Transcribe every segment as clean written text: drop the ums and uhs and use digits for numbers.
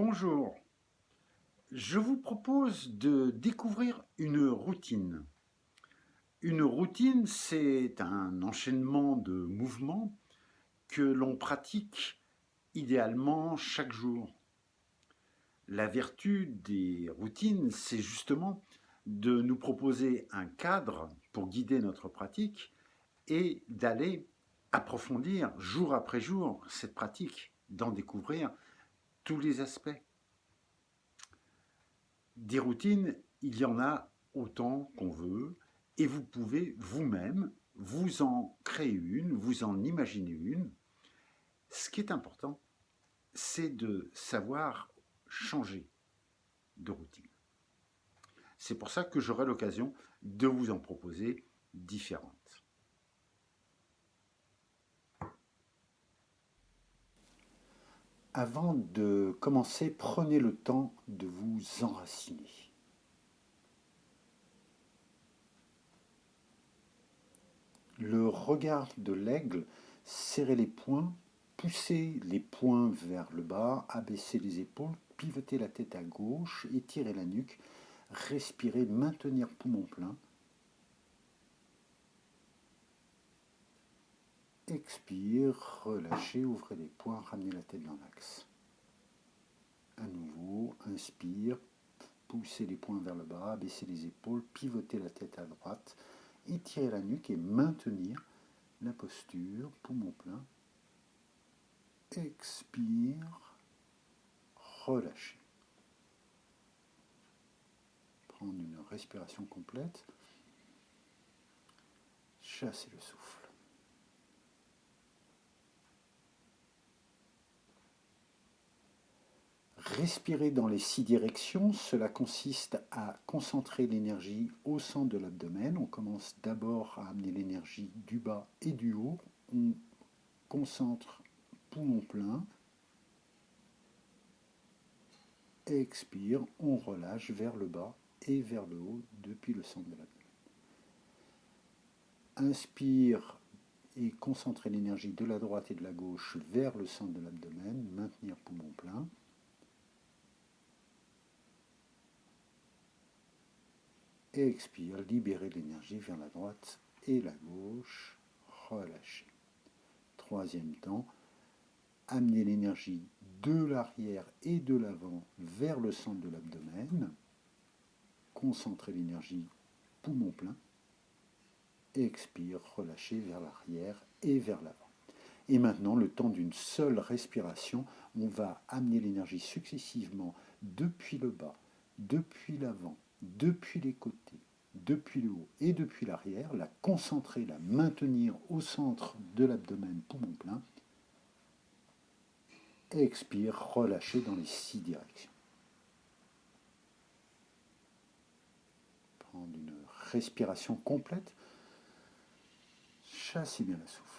Bonjour, je vous propose de découvrir une routine. Une routine, c'est un enchaînement de mouvements que l'on pratique idéalement chaque jour. La vertu des routines, c'est justement de nous proposer un cadre pour guider notre pratique et d'aller approfondir jour après jour cette pratique, d'en découvrir tous les aspects. Des routines, il y en a autant qu'on veut, et vous pouvez vous-même vous en créer une, vous en imaginer une. Ce qui est important, c'est de savoir changer de routine. C'est pour ça que j'aurai l'occasion de vous en proposer différentes. Avant de commencer, prenez le temps de vous enraciner. Le regard de l'aigle, serrez les poings, poussez les poings vers le bas, abaissez les épaules, pivotez la tête à gauche, étirez la nuque, respirez, maintenir poumon plein. Expire, relâchez, ouvrez les poings, ramenez la tête dans l'axe. À nouveau, inspire, poussez les poings vers le bas, abaissez les épaules, pivotez la tête à droite, étirez la nuque et maintenir la posture, poumon plein. Expire, relâchez. Prendre une respiration complète. Chassez le souffle. Respirer dans les 6 directions, cela consiste à concentrer l'énergie au centre de l'abdomen. On commence d'abord à amener l'énergie du bas et du haut. On concentre poumon plein. Expire, on relâche vers le bas et vers le haut depuis le centre de l'abdomen. Inspire et concentrer l'énergie de la droite et de la gauche vers le centre de l'abdomen. Maintenir poumon plein. Et expire, libérez l'énergie vers la droite et la gauche, relâchez. Troisième temps, amenez l'énergie de l'arrière et de l'avant vers le centre de l'abdomen, concentrez l'énergie, poumon plein, expire, relâchez vers l'arrière et vers l'avant. Et maintenant, le temps d'une seule respiration, on va amener l'énergie successivement depuis le bas, depuis l'avant, depuis les côtés, depuis le haut et depuis l'arrière, la concentrer, la maintenir au centre de l'abdomen, poumon plein. Expire, relâchez dans les 6 directions. Prendre une respiration complète. Chassez bien le souffle.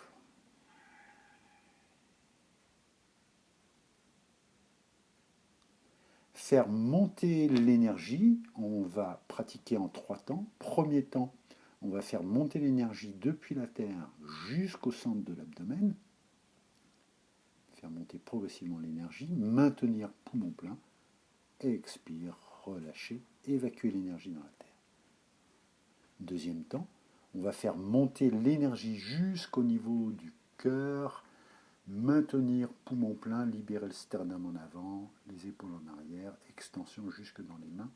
Faire monter l'énergie, on va pratiquer en 3 temps. Premier temps, on va faire monter l'énergie depuis la terre jusqu'au centre de l'abdomen. Faire monter progressivement l'énergie, maintenir poumon plein, expire, relâcher, évacuer l'énergie dans la terre. Deuxième temps, on va faire monter l'énergie jusqu'au niveau du cœur, maintenir poumon plein, libérer le sternum en avant, les épaules en arrière, extension jusque dans les mains.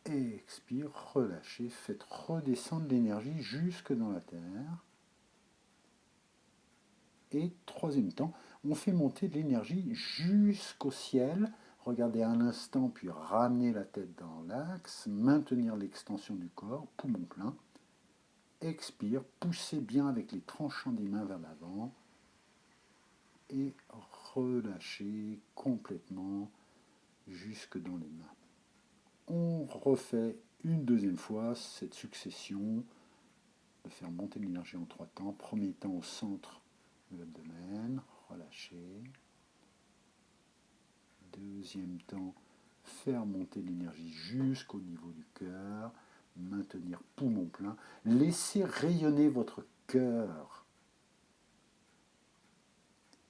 Et expire, relâchez, faites redescendre l'énergie jusque dans la terre. Et troisième temps, on fait monter l'énergie jusqu'au ciel. Regardez un instant, puis ramenez la tête dans l'axe, maintenir l'extension du corps, poumon plein. Expire, poussez bien avec les tranchants des mains vers l'avant. Et relâchez complètement jusque dans les mains. On refait une deuxième fois cette succession de faire monter l'énergie en 3 temps. Premier temps au centre de l'abdomen, relâchez. Deuxième temps, faire monter l'énergie jusqu'au niveau du cœur, maintenir poumon plein. Laissez rayonner votre cœur.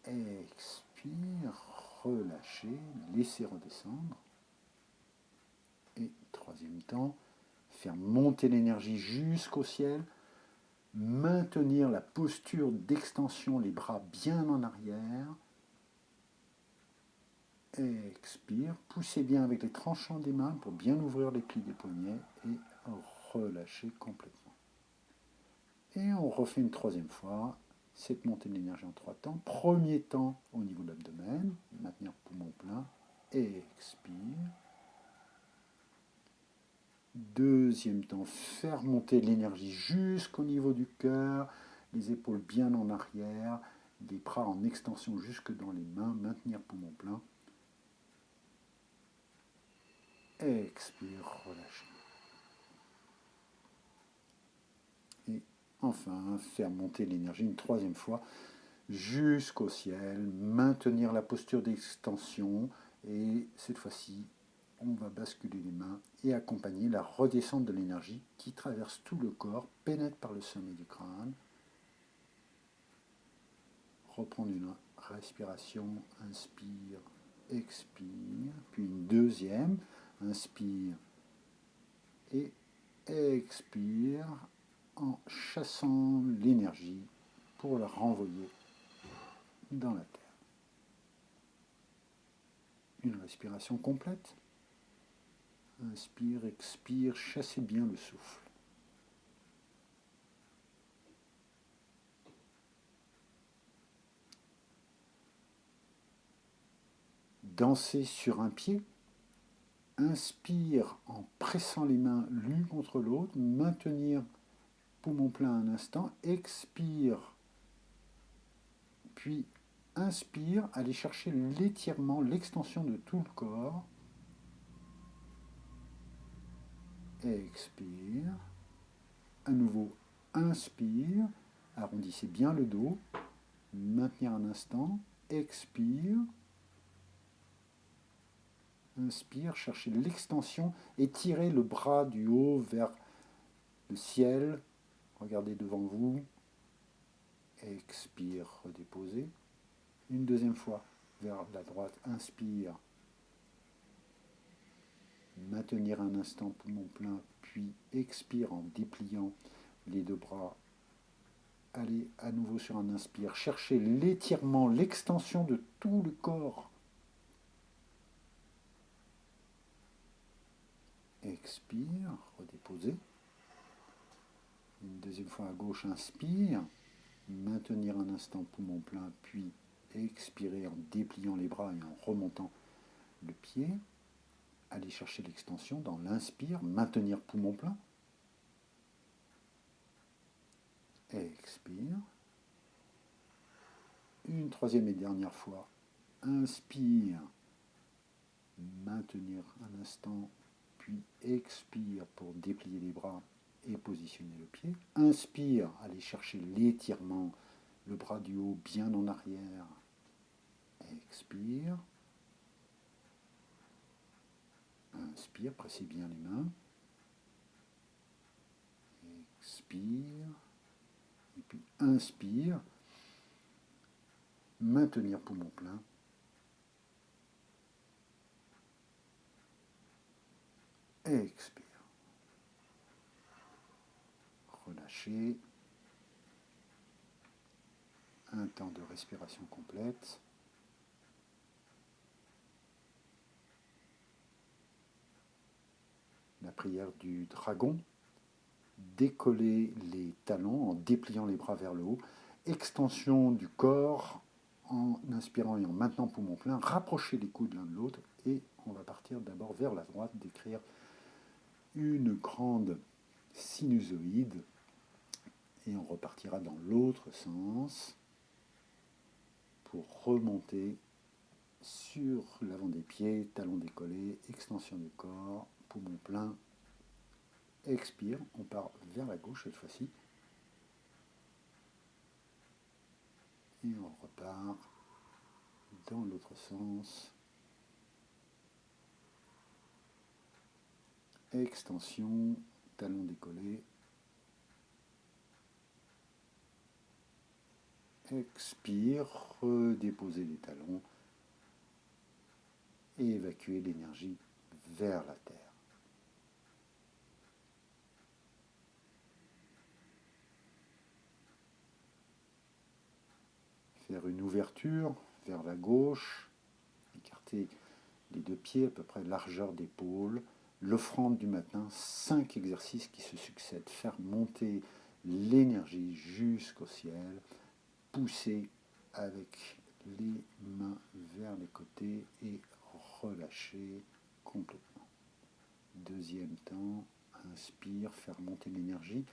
Expire, relâcher, laisser redescendre. Et troisième temps, faire monter l'énergie jusqu'au ciel, maintenir la posture d'extension, les bras bien en arrière. Expire, poussez bien avec les tranchants des mains pour bien ouvrir les plis des poignets et relâcher complètement. Et on refait une troisième fois cette montée de l'énergie en 3 temps. Premier temps au niveau de l'abdomen, maintenir poumon plein, expire. Deuxième temps, faire monter l'énergie jusqu'au niveau du cœur, les épaules bien en arrière, les bras en extension jusque dans les mains, maintenir poumon plein. Expire, relâcher. Et enfin, faire monter l'énergie une troisième fois jusqu'au ciel, maintenir la posture d'extension et cette fois-ci, on va basculer les mains et accompagner la redescente de l'énergie qui traverse tout le corps, pénètre par le sommet du crâne. Reprendre une respiration, inspire, expire, puis une deuxième, inspire et expire en chassant l'énergie pour la renvoyer dans la terre. Une respiration complète. Inspire, expire, chassez bien le souffle. Dansez sur un pied. Inspire en pressant les mains l'une contre l'autre, maintenir poumon plein un instant, expire, puis inspire, allez chercher l'étirement, l'extension de tout le corps. Expire. À nouveau, inspire. Arrondissez bien le dos. Maintenir un instant. Expire. Inspire, cherchez l'extension. Étirez le bras du haut vers le ciel. Regardez devant vous. Expire, redéposez. Une deuxième fois vers la droite. Inspire. Maintenir un instant poumon plein, puis expire en dépliant les deux bras. Allez à nouveau sur un inspire. Cherchez l'étirement, l'extension de tout le corps. Expire, redéposez. Une deuxième fois à gauche, inspire. Maintenir un instant poumon plein, puis expirer en dépliant les bras et en remontant le pied. Allez chercher l'extension dans l'inspire, maintenir poumon plein. Expire. Une troisième et dernière fois. Inspire. Maintenir un instant, puis expire pour déplier les bras et positionner le pied. Inspire, allez chercher l'étirement, le bras du haut bien en arrière. Expire. Inspire, pressez bien les mains. Expire. Et puis inspire. Maintenir poumon plein. Expire. Relâchez. Un temps de respiration complète. La prière du dragon. Décoller les talons en dépliant les bras vers le haut. Extension du corps en inspirant et en maintenant poumon plein. Rapprochez les coudes l'un de l'autre et on va partir d'abord vers la droite, d'écrire une grande sinusoïde et on repartira dans l'autre sens pour remonter sur l'avant des pieds, talons décollés, extension du corps, poumon plein. Expire, on part vers la gauche cette fois-ci. Et on repart dans l'autre sens. Extension, talons décollés. Expire, redéposer les talons. et évacuer l'énergie vers la Terre. Faire une ouverture vers la gauche, écarter les deux pieds à peu près largeur d'épaule. L'offrande du matin, 5 exercices qui se succèdent. Faire monter l'énergie jusqu'au ciel, pousser avec les mains vers les côtés et relâcher complètement. Deuxième temps, inspire, faire monter l'énergie,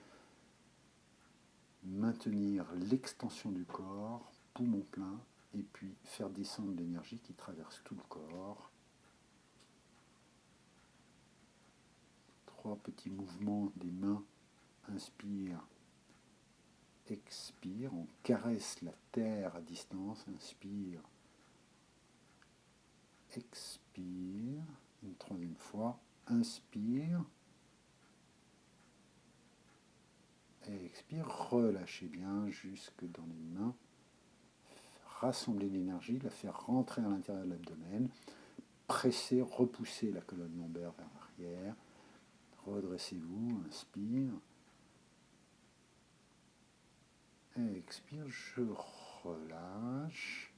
maintenir l'extension du corps, poumon plein, et puis faire descendre l'énergie qui traverse tout le corps. 3 petits mouvements des mains, inspire, expire, on caresse la terre à distance, inspire, expire, une troisième fois, inspire, et expire, relâchez bien jusque dans les mains, rassembler l'énergie, la faire rentrer à l'intérieur de l'abdomen, presser, repousser la colonne lombaire vers l'arrière, redressez-vous, inspire, et expire, je relâche,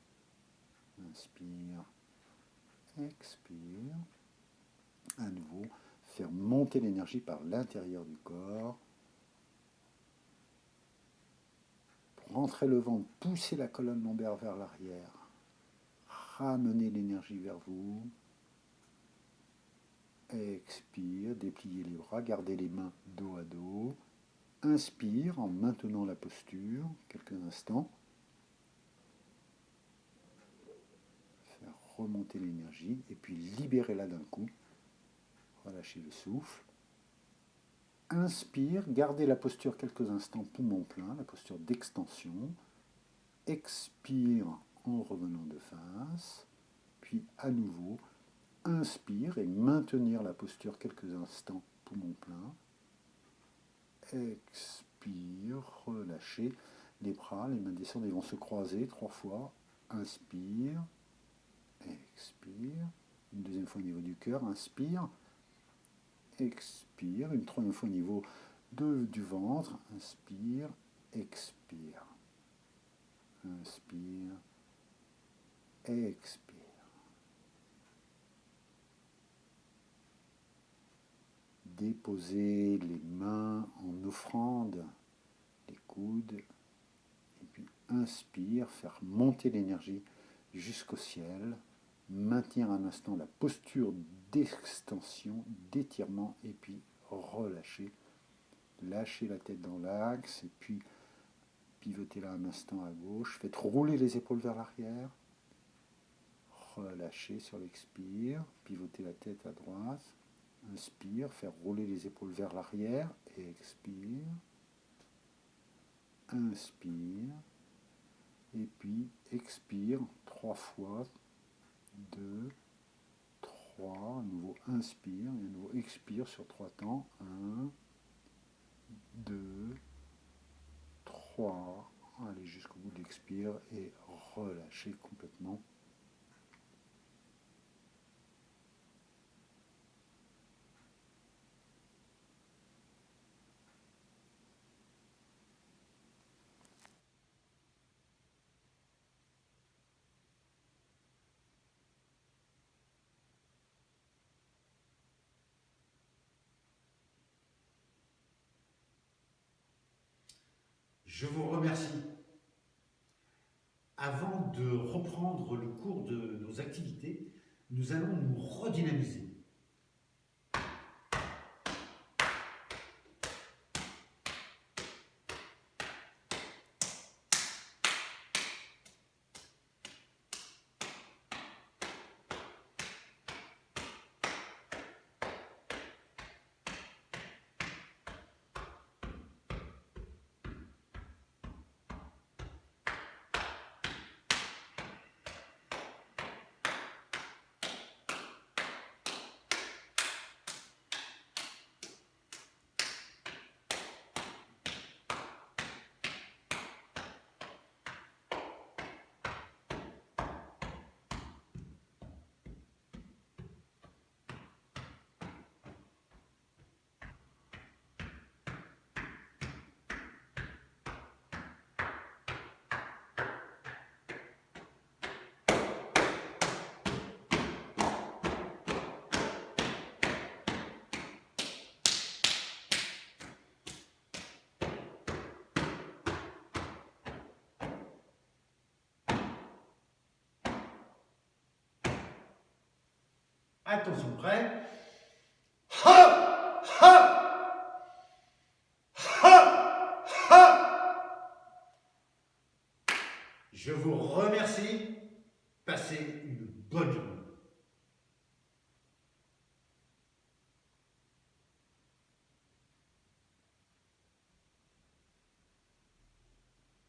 inspire, expire, à nouveau, faire monter l'énergie par l'intérieur du corps, pour rentrer le ventre, pousser la colonne lombaire vers l'arrière, ramener l'énergie vers vous, expire, dépliez les bras, gardez les mains dos à dos, inspire en maintenant la posture quelques instants, faire remonter l'énergie et puis libérez-la d'un coup, relâchez le souffle, inspire, gardez la posture quelques instants, poumon plein, la posture d'extension, expire en revenant de face, puis à nouveau, inspire et maintenir la posture quelques instants, poumon plein. Expire, relâchez les bras, les mains descendent et vont se croiser 3 fois. Inspire, expire. Une deuxième fois au niveau du cœur, inspire, expire. Une troisième fois au niveau du ventre, inspire, expire. Inspire, expire. Déposez les mains en offrande, les coudes, et puis inspire, faire monter l'énergie jusqu'au ciel, maintenir un instant la posture d'extension, d'étirement, et puis relâcher. Lâchez la tête dans l'axe, et puis pivotez-la un instant à gauche, faites rouler les épaules vers l'arrière, relâchez sur l'expire, pivotez la tête à droite, inspire, faire rouler les épaules vers l'arrière, et expire, inspire, et puis expire 3 fois, 2, 3, à nouveau inspire, et à nouveau expire sur 3 temps, 1, 2, 3, allez jusqu'au bout de l'expire, et relâchez complètement. Je vous remercie. Avant de reprendre le cours de nos activités, nous allons nous redynamiser. Attention, prêt? Ha! Ha! Ha! Ha! Je vous remercie. Passez une bonne journée.